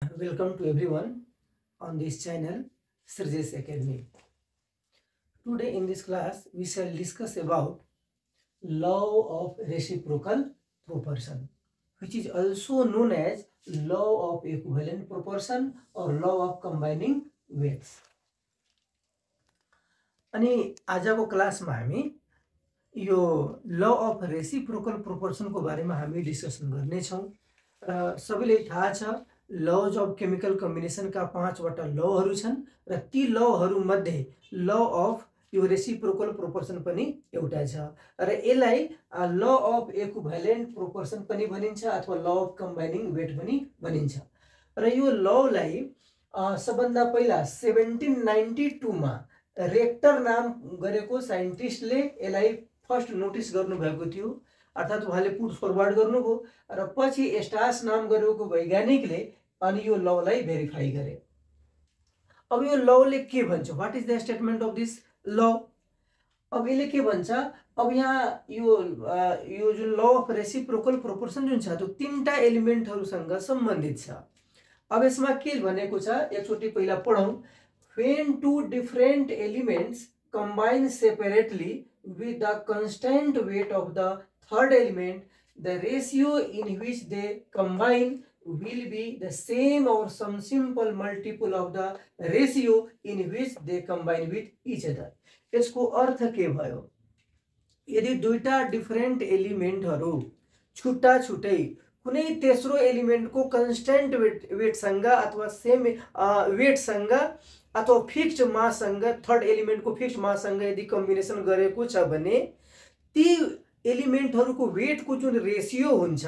Welcome to everyone on this channel Sirjes Academy. Today in this class we shall discuss about law of reciprocal proportion, which is also known as law of equivalent proportion or law of combining weights. अनि आजको क्लासमा हामी यो law of reciprocal प्रोपोर्सनको बारेमा हामी discussion गर्नेछौँ र सबैलाई थाहा छ लज अफ केमिकल कम्बिनेसनका 5 वटा लहरू छन् र ती लहरू मध्ये लॉ अफ यो रेसिप्रोकल प्रोपोर्सन पनि एउटा छ र यसलाई लॉ अफ इक्विभ्यालेन्ट प्रोपोर्सन पनि भनिन्छ अथवा लॉ अफ कम्बाइनिङ वेट पनि भनिन्छ र यो ललाई सबभन्दा पहिला 1792 मा रेक्टर नाम गरेको साइन्टिस्टले यसलाई फर्स्ट नोटिस गर्नुभएको थियो, अर्थात् उहाँले पुट फरवर्ड गर्नुभयो र पछि स्टास नाम गरेको वैज्ञानिकले अनि यो ललाई भेरिफाई गरे। अब यो लले के भन्छ, what is the statement of this ल? अब यसले के भन्छ, अब यहाँ यो जुन ल अफ रेसिप्रोकल प्रोपोर्सन जुन छ त्यो तीनटा एलिमेन्टहरुसँग सम्बन्धित छ। अब यसमा के भनेको छ एकचोटी पहिला पढौं। When two different elements combine separately with the constant weight of the third element, the ratio in which they combine will be the same or some simple multiple of the ratio in which they combine with each other. यसको अर्थ के भयो? यदि दुईटा different एलिमेन्टहरु छुट्टा छुट्टै कुनै तेस्रो एलिमेन्टको constant वेटसँग अथवा सेम वेटसँग अथवा फिक्स्ड माससँग थर्ड एलिमेन्टको फिक्स्ड माससँग यदि कम्बिनेसन गरेको छ भने ती एलिमेन्टहरुको वेटको जुन रेशियो हुन्छ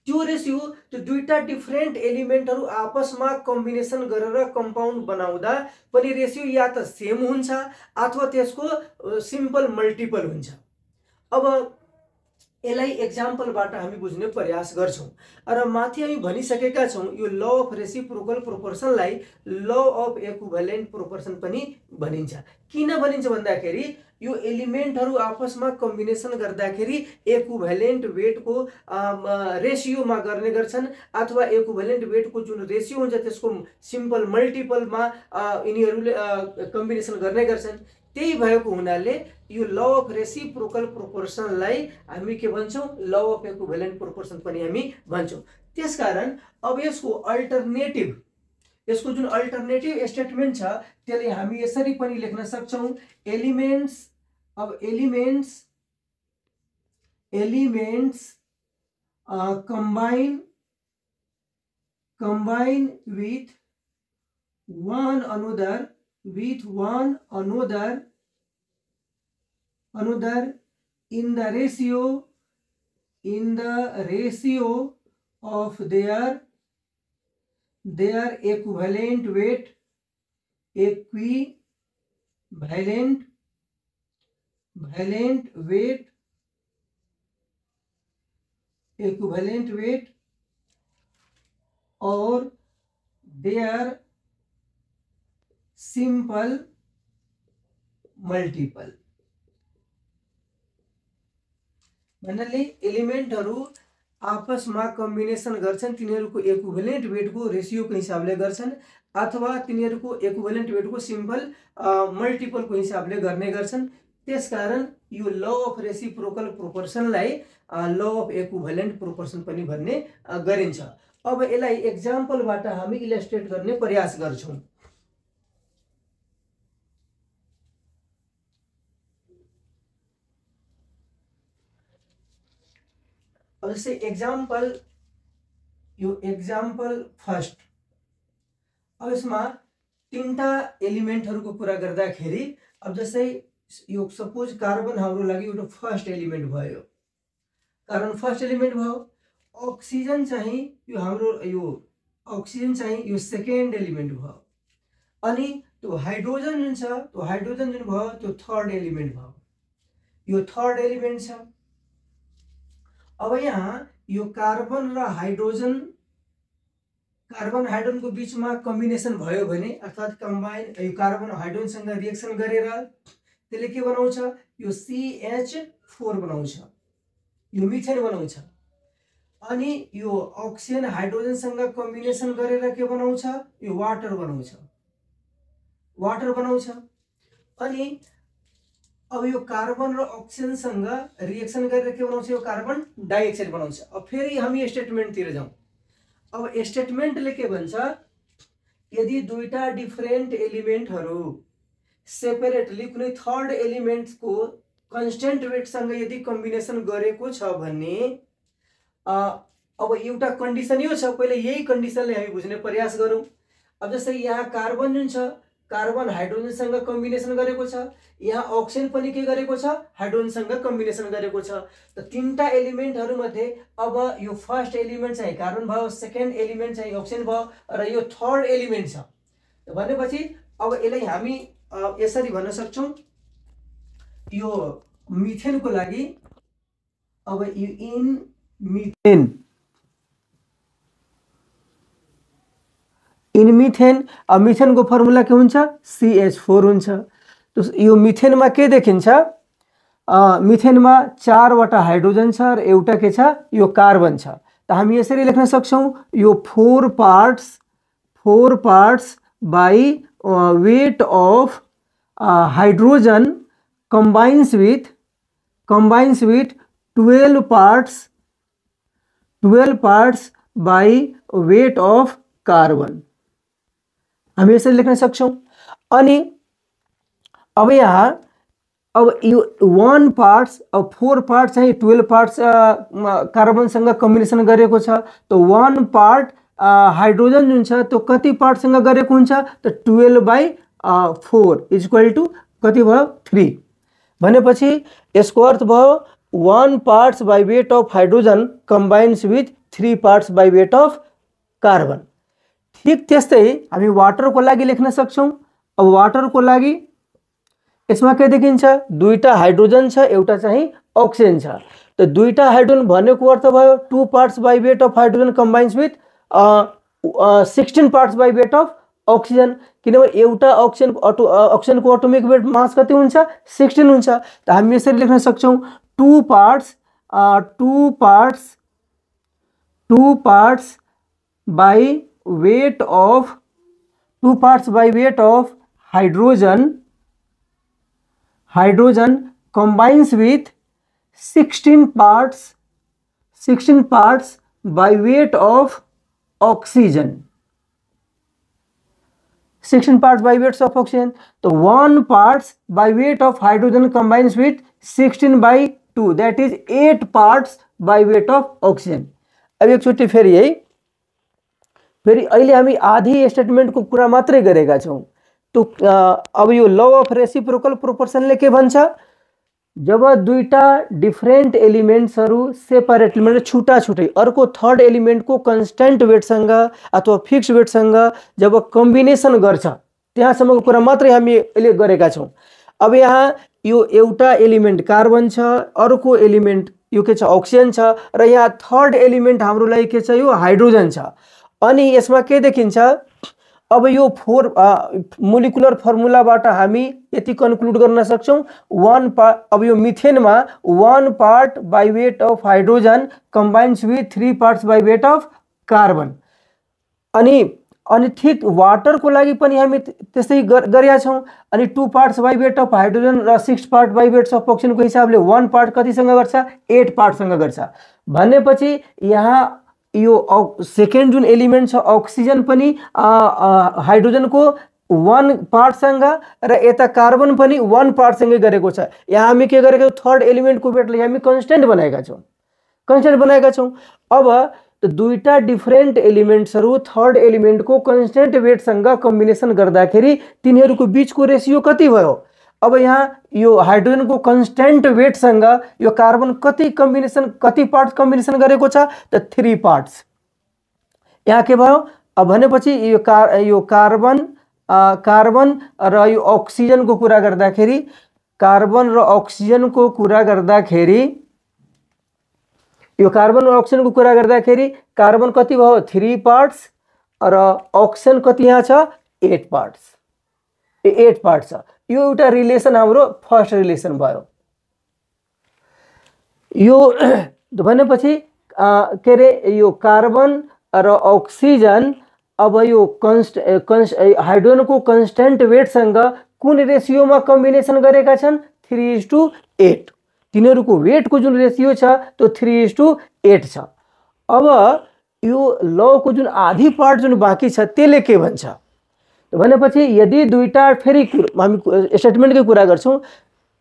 त्यो रेशियो त्यो दुईटा डिफरेंट एलिमेन्टहरु आपसमा कम्बिनेसन गरेर कम्पाउन्ड बनाउँदा पनि रेशियो या त सेम हुन्छ अथवा त्यसको सिम्पल मल्टिपल हुन्छ। अब यसलाई एक्जाम्पलबाट हामी बुझ्ने प्रयास गर्छौं र माथि हामी भनिसकेका छौं यो law of reciprocal प्रोपोर्सनलाई law of equivalent proportion पनि भनिन्छ। किन भनिन्छ भन्दाखेरि यो एलिमेन्टहरु आपसमा कम्बिनेसन गर्दाखेरि इक्विभ्यालेन्ट वेटको रेशियोमा गर्ने गर्छन् अथवा इक्विभ्यालेन्ट वेटको जुन रेशियो हुन्छ त्यसको सिम्पल मल्टिपलमा यिनीहरुले कम्बिनेसन गर्ने गर्छन्। त्यही भएको हुनाले यो ल अफ रेसिप्रोकल प्रोपोर्सनलाई हामी के भन्छौं, ल अफ इक्विभ्यालेन्ट प्रोपोर्सन पनि हामी भन्छौं। त्यसकारण अब यसको अल्टरनेटिभ, यसको जुन अल्टरनेटिभ स्टेटमेन्ट छ त्यसले हामी यसरी पनि लेख्न सक्छौं, elements combine with one another in the ratio of their equivalent weight, or their simple multiple। भन्नाले एलिमेन्टहरु आपसमा कम्बिनेसन गर्छन्, तिनीहरुको इक्विभ्यालेन्ट वेटको रेशियोको हिसाबले गर्छन् अथवा तिनीहरुको इक्विभ्यालेन्ट वेटको सिम्पल मल्टिपलको हिसाबले गर्ने गर्छन्। त्यसकारण यो law of reciprocal प्रोपोर्सनलाई law of equivalent proportion पनि भन्ने गरिन्छ। अब यसलाई एक्जाम्पलबाट हामी इलस्ट्रेट गर्ने प्रयास गर्छौं। अब जस्तै एग्जाम्पल फर्स्ट। अब यसमा तीनटा एलिमेन्टहरुको कुरा गर्दाखेरि अब जस्तै यो सपोज कार्बन हाम्रो लागि एउटा फर्स्ट एलिमेन्ट भयो, कार्बन फर्स्ट एलिमेन्ट भयो। अक्सिजन चाहिँ यो हाम्रो अक्सिजन चाहिँ यो सेकेन्ड एलिमेन्ट भयो अनि त्यो हाइड्रोजन जुन छ त्यो हाइड्रोजन जुन भयो त्यो थर्ड एलिमेन्ट भयो, यो थर्ड एलिमेन्ट छ। अब यहाँ यो कार्बन र हाइड्रोजन, कार्बन हाइड्रोजनको बीचमा कम्बिनेसन भयो भने अर्थात् कम्बाइन यो कार्बन हाइड्रोजनसँग रिएक्सन गरेर त्यसले के बनाउँछ, यो CH4 बनाउँछ, यो मिथेन बनाउँछ। अनि यो अक्सिजन हाइड्रोजनसँग कम्बिनेसन गरेर के बनाउँछ, यो वाटर बनाउँछ, अनि अब यो कार्बन र अक्सिजनसँग रिएक्सन गरेर के बनाउँछ, यो कार्बन डाइअक्साइड बनाउँछ। अब फेरि हामी स्टेटमेन्टतिर जाउँ। अब स्टेटमेन्टले के भन्छ, यदि दुईटा डिफरेन्ट एलिमेन्टहरू सेपरेटली कुनै थर्ड एलिमेन्टको कन्स्टेन्ट वेटसँग यदि कम्बिनेसन गरेको छ भने अब एउटा कन्डिसन यो छ, पहिले यही कन्डिसनले हामी बुझ्ने प्रयास गरौँ। अब जस्तै यहाँ कार्बन जुन छ, कार्बन हाइड्रोजनसँग कम्बिनेसन गरेको छ, यहाँ अक्सिजन पनि के गरेको छ, हाइड्रोजनसँग कम्बिनेसन गरेको छ। त तीनटा एलिमेन्टहरू मध्ये अब यो फर्स्ट एलिमेन्ट चाहिँ कार्बन भयो, सेकेन्ड एलिमेन्ट चाहिँ अक्सिजन भयो र यो थर्ड एलिमेन्ट छ भनेपछि अब यसलाई हामी यसरी भन्न सक्छौँ, यो मिथेनको लागि अब यो इन मिथेन अब मिथेनको फर्मुला के हुन्छ, CH4 हुन्छ। तो यो मिथेनमा के देखिन्छ, मिथेनमा 4 वटा हाइड्रोजन छ र एउटा के छ, यो कार्बन छ। त हामी यसरी लेख्न सक्छौँ, यो 4 parts by weight of hydrogen combines with 12 parts by weight of carbon. हम यसरी लेख्न सक्छौँ। अनि अब यहाँ अब यो 1 पार्ट्स अब 4 पार्ट्स चाहिँ 12 पार्ट्स कार्बनसँग कम्बिनेसन गरेको छ। तो 1 पार्ट हाइड्रोजन जुन छ त्यो कति पार्टसँग गरेको हुन्छ, त 12/4 इक्वल टु कति भयो, 3 भनेपछि यसको अर्थ भयो 1 parts by weight of hydrogen combines with 3 parts by weight of carbon. ठीक त्यस्तै हामी वाटरको लागि लेख्न सक्छौँ। अब वाटरको लागि यसमा के देखिन्छ, दुईटा हाइड्रोजन छ, एउटा चाहिँ अक्सिजन छ। त दुईटा हाइड्रोजन भनेको अर्थ भयो 2 parts by weight of hydrogen combines with 16 parts by weight of oxygen, किनभने एउटा अक्सिजनको एटोमिक वेट मास कति हुन्छ, 16 हुन्छ। त हामी यसरी लेख्न सक्छौँ 2 parts by weight of hydrogen combines with 16 parts by weight of oxygen, 16 parts by weight of oxygen। तो 1 parts by weight of hydrogen combines with 16/2, that is 8 parts by weight of oxygen। अब एकचोटि फेरि है, फेरि अहिले हामी आधी स्टेटमेन्टको कुरा मात्रै गरेका छौँ। तो अब यो ल अफ रेसिप्रोकल प्रोपोर्सनले के भन्छ, जब दुईटा डिफरेन्ट एलिमेन्ट्सहरू सेपरेटली मतलब छुट्टा छुट्टै अर्को थर्ड एलिमेन्टको कन्स्टेन्ट वेटसँग अथवा फिक्स वेटसँग जब कम्बिनेसन गर्छ, त्यहाँसम्मको कुरा मात्रै हामी अहिले गरेका छौँ। अब यहाँ यो एउटा एलिमेन्ट कार्बन छ, अर्को एलिमेन्ट यो के छ, अक्सिजन छ, र यहाँ थर्ड एलिमेन्ट हाम्रो लागि के छ, यो हाइड्रोजन छ। अनि यसमा के देखिन्छ, अब यो 4 मोलिकुलर फर्मुलाबाट हामी यति कन्क्लुड गर्न सक्छौँ, 1 पार्ट अब यो मिथेनमा 1 part by weight of hydrogen combines with 3 parts by weight of carbon. अनि ठिक वाटरको लागि पनि हामी त्यस्तै गरेका छौँ। अनि 2 parts by weight of hydrogen र 6 पार्ट बाई वेट अफ अक्सिजनको हिसाबले 1 पार्ट कतिसँग गर्छ, 8 पार्टसँग गर्छ। भनेपछि यहाँ यो सेकेन्ड जुन एलिमेन्ट छ अक्सिजन पनि हाइड्रोजनको 1 पार्टसँग र यता कार्बन पनि 1 पार्टसँगै गरेको छ। यहाँ हामी के गरेको, थर्ड एलिमेन्टको वेटलाई हामी कन्स्टेन्ट बनाएका छौँ। अब दुईटा डिफरेन्ट एलिमेन्ट्सहरू थर्ड एलिमेन्टको कन्स्टेन्ट वेटसँग कम्बिनेसन गर्दाखेरि तिनीहरूको बीचको रेसियो कति भयो। अब यहाँ यो हाइड्रोजनको कन्स्टेन्ट वेटसँग यो कार्बन कति पार्ट्स कम्बिनेसन गरेको छ, त 3 पार्ट्स। यहाँ के भयो, अब भनेपछि यो कार्बन र यो अक्सिजनको कुरा गर्दाखेरि कार्बन कति भयो, 3 पार्ट्स र अक्सिजन कति यहाँ छ, 8 पार्ट्स छ। यो एउटा रिलेसन हाम्रो फर्स्ट रिलेसन भयो। यो भनेपछि के अरे यो कार्बन र ऑक्सीजन अब यो हाइड्रोजन को कन्स्टेन्ट वेटसँग कुन रेसियोमा कम्बिनेसन गरेका छन् 3:8। तिनीहरूको वेटको जुन रेसियो छ त्यो 3:8 छ। अब यो लको जुन आधी पार्ट जुन बाँकी छ त्यसले के भन्छ भनेपछि यदि दुईटा फेरि हामी स्टेटमेन्टकै कुरा गर्छौं,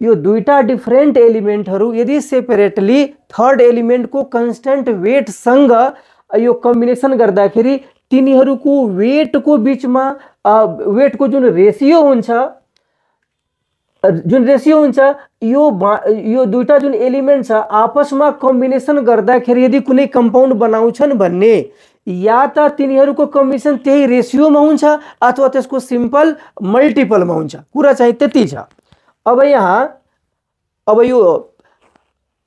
यो दुईटा डिफरेन्ट एलिमेन्टहरू यदि सेपरेटली थर्ड एलिमेन्टको कन्स्टेन्ट वेटसँग यो कम्बिनेसन गर्दाखेरि तिनीहरूको वेटको बीचमा वेटको जुन रेसियो हुन्छ यो दुईटा जुन एलिमेन्ट छ आपसमा कम्बिनेसन गर्दाखेरि यदि कुनै कम्पाउन्ड बनाउँछन् भन्ने या त तिनीहरूको कम्बिनेसन त्यही रेसियोमा हुन्छ अथवा त्यसको सिम्पल मल्टिपलमा हुन्छ। कुरा चाहिँ त्यति छ। अब यहाँ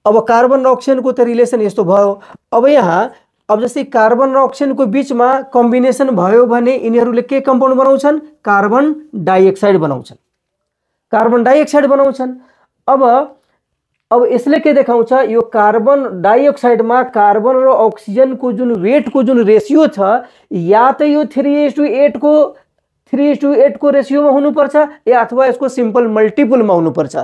अब कार्बन र अक्सिजनको त रिलेसन यस्तो भयो। अब यहाँ जस्तै कार्बन र अक्सिजनको बीचमा कम्बिनेसन भयो भने यिनीहरूले के कम्पाउन्ड बनाउँछन्? कार्बन डाइअक्साइड बनाउँछन्। अब यसले के देखाउँछ? यो कार्बन डाइअक्साइडमा कार्बन र अक्सिजनको जुन वेटको जुन रेसियो छ या त यो 3:8 को रेसियोमा हुनुपर्छ या अथवा यसको सिम्पल मल्टिपलमा हुनुपर्छ।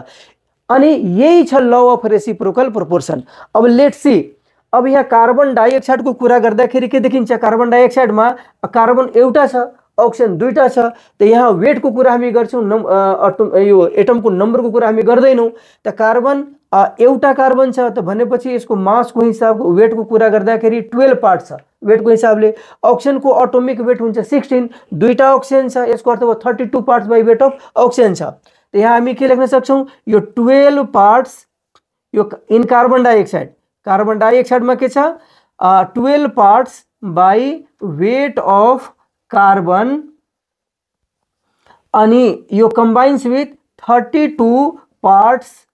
अनि यही छ ल अफ रेसिप्रोकल प्रोपोर्सन। अब लेट्स सी, अब यहाँ कार्बन डाइअक्साइडको कुरा गर्दाखेरि के देखिन्छ? कार्बन डाइअक्साइडमा कार्बन एउटा छ, अक्सिजन दुईटा छ। त यहाँ वेटको कुरा हामी गर्छौं, यो एटमको नम्बरको कुरा हामी गर्दैनौं। त कार्बन एउटा कार्बन छ त भनेपछि यसको मासको हिसाबको वेटको कुरा गर्दाखेरि 12 पार्ट छ वेटको हिसाबले। अक्सिजनको एटोमिक वेट हुन्छ 16, दुईटा अक्सिजन छ, यसको अर्थ हो 32 parts by weight of oxygen छ। त यहाँ हामी के लेख्न सक्छौं? यो 12 पार्ट्स यो इन कार्बन डाइअक्साइडमा के छ? 12 parts by weight of carbon अनि यो combines with 32 parts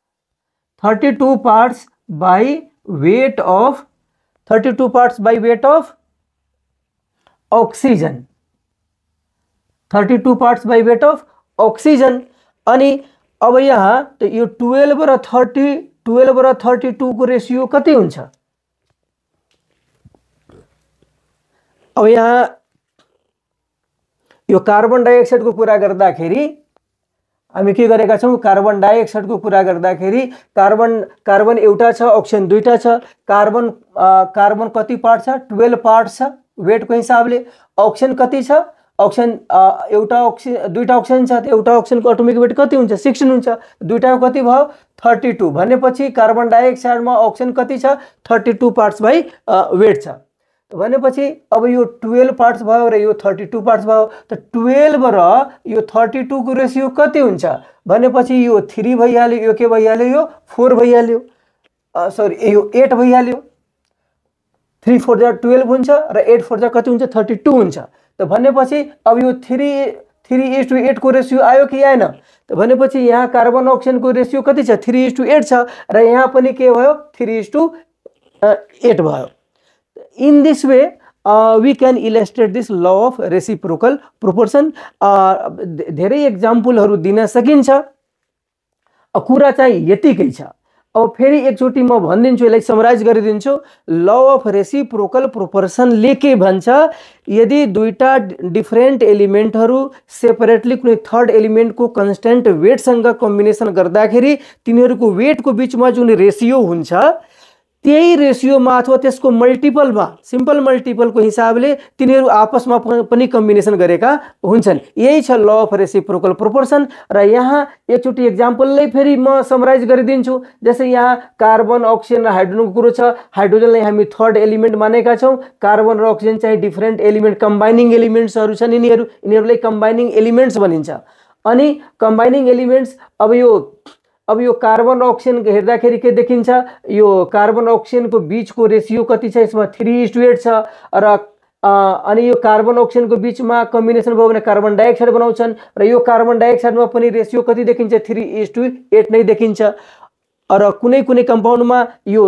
by weight of oxygen. 32 parts by weight of oxygen. अनि अब यहाँ त यो 12 र 32 को रेसियो कति हुन्छ? अब यहाँ यो कार्बन डाइअक्साइडको कुरा गर्दाखेरि हामी के गरेका छौं? कार्बन डाइअक्साइडको कुरा गर्दाखेरि कार्बन एउटा छ, अक्सिजन दुईटा छ। कार्बन कति पार्ट छ? 12 पार्ट छ वेटको हिसाबले। अक्सिजन कति छ? अक्सिजन दुईटा अक्सिजन छ, एउटा अक्सिजनको एटोमिक वेट कति हुन्छ? 16 हुन्छ। दुईटाको कति भयो? 32। भनेपछि कार्बन डाइअक्साइडमा अक्सिजन कति छ? 32 पार्ट्स बाइ वेट छ। भनेपछि अब यो 12 पार्ट्स भयो र यो 32 पार्ट्स भयो। त 12 र यो 32 को रेसियो कति हुन्छ? भनेपछि यो 3 भइहाल्यो, यो के भइहाल्यो? यो 4 भइहाल्यो, सरी यो 8 भइहाल्यो। 3 4 जा 12 हुन्छ र 8 4 जा कति हुन्छ? 32 हुन्छ। त भनेपछि अब यो 3:8 को रेसियो आयो कि आएन? त भनेपछि यहाँ कार्बन अक्सिजनको रेसियो कति छ? 3:8 छ र यहाँ पनि के भयो? 3:8 भयो। In this way, we can illustrate this law of reciprocal proportion. धेरै एक्जाम्पलहरू दिन सकिन्छ। कुरा चाहिँ यतिकै छ। अब फेरि एकचोटि म भनिदिन्छु, यसलाई समराइज गरिदिन्छु। ल अफ रेसिप्रोकल प्रोपोर्सनले के भन्छ? यदि दुईटा डिफरेन्ट एलिमेन्टहरू सेपरेटली कुनै थर्ड एलिमेन्टको कन्स्टेन्ट वेटसँग कम्बिनेसन गर्दाखेरि तिनीहरूको वेटको बीचमा जुन रेसियो हुन्छ त्यही रेसियोमा अथवा त्यसको मल्टिपलमा, सिम्पल मल्टिपलको हिसाबले तिनीहरू आपसमा पनि कम्बिनेसन गरेका हुन्छन्। यही छ ल अफ रेसिप्रोकल प्रोपोर्सन। र यहाँ एकचोटि एक्जाम्पललाई फेरि म समराइज गरिदिन्छु। जस्तै यहाँ कार्बन, अक्सिजन र हाइड्रोजनको कुरो छ। हाइड्रोजनलाई हामी थर्ड एलिमेन्ट मानेका छौं। कार्बन र अक्सिजन चाहिँ डिफरेन्ट एलिमेन्ट, कम्बाइनिङ एलिमेन्ट्सहरू छन्। यिनीहरूलाई कम्बाइनिङ एलिमेन्ट्स भनिन्छ। अनि कम्बाइनिङ एलिमेन्ट्स अब यो कार्बन र अक्सिजन हेर्दाखेरि के देखिन्छ? यो कार्बन र अक्सिजनको बीचको रेसियो कति छ? यसमा 3:8 छ। र अनि यो कार्बन अक्सिजनको बीचमा कम्बिनेसन भयो भने कार्बन डाइअक्साइड बनाउँछन् र यो कार्बन डाइअक्साइडमा पनि रेसियो कति देखिन्छ? 3:8 नै देखिन्छ। र कुनै कम्पाउन्डमा यो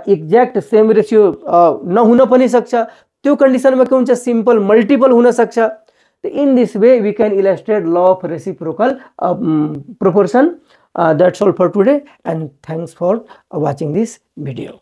एक्ज्याक्ट सेम रेसियो नहुन पनि सक्छ। त्यो कन्डिसनमा के हुन्छ? सिम्पल मल्टिपल हुन सक्छ। In this way we can illustrate law of reciprocal proportion. That's all for today, and thanks for watching this video.